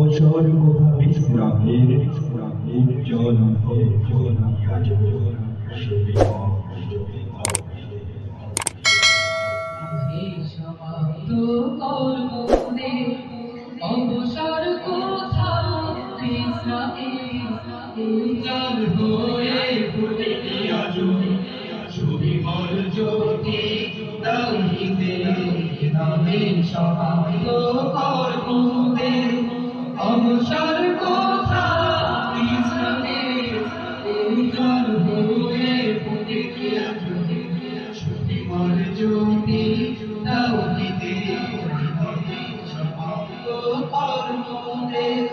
অবসর কোথা বিশ্রামের উজ্জ্বল অবসর কোথা বিশ্রামের উজ্জ্বল হয়ে ফুটে আজ সুবিমল জ্যোতি তাওহীদের নামে সমাহিত কর্মদের অবসর কোথা বিশ্রামের উজ্জ্বল হয়ে ফুটে আজ সুবিমল জ্যোতি তাওহীদের নামে সমাহিত কর্মদের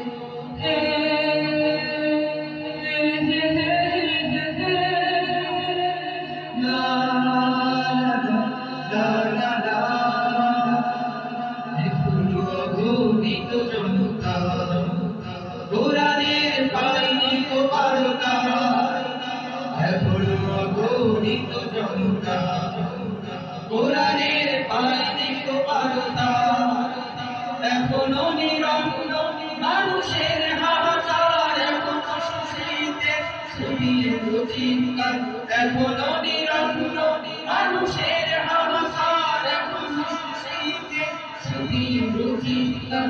কোরআনের পাইনি তো বারতা এখনো অগণিত জনতা কোরআনের পাইনি তো বারতা এখনো নিরন্ন মানুষের হাহাকার এখনো সুশীতে সুনীল চিৎকার এখনো নিরন্ন মানুষের হাহাকার এখনো সুশীতে সুনীল চিৎকার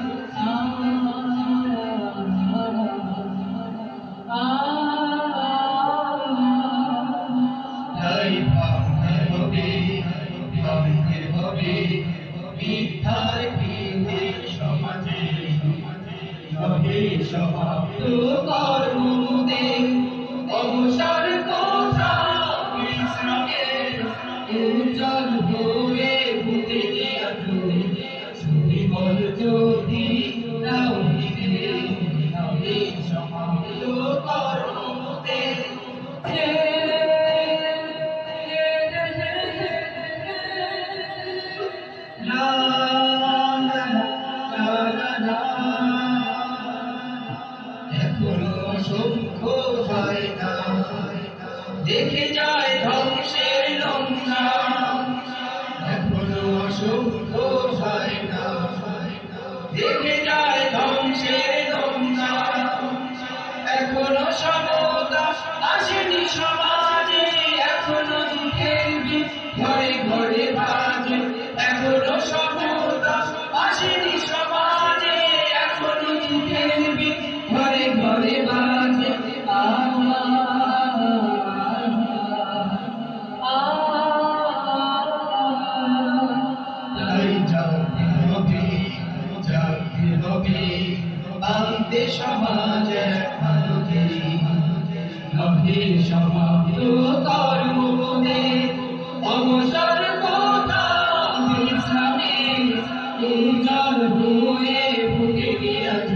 কর্মদের অবসর কোথা বিশ্রামের উজ্জ্বল হয়ে ফুটে আজ সুবিমল জ্যোতি তাওহীদের নামে সমাহিত কর্মদের দেখে যায় ধ্বংসের লঙ্কা এখনো অসংখ্য হয় না দেখে যায় ধ্বংসের লঙ্কা এখনো সমতা আসেনি সমাজে এখনো দুঃখের বীজ ঘরে ঘরে বাজে এখনো সমতা আসেনি সমাজে এখনো দুঃখের বীজ ঘরে ঘরে বাজে সমাজে সমাপ্ত কর্মদের অবসর কোথা বিশ্রামের উজ্জ্বল হয়ে ফুটে আজ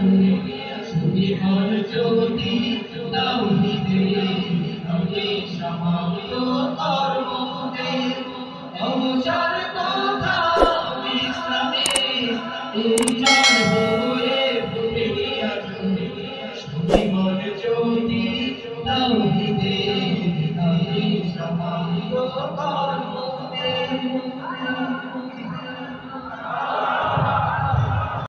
সুবিমল জ্যোতি তাওহীদের নামে সমাপ্ত কর্মদের অবসর কোথা বিশ্রামের উজ্জ্বল হয়ে ফুটে আজ সুবিমল জ্যোতি তাওহীদের নামে সমাহিত কর্মদের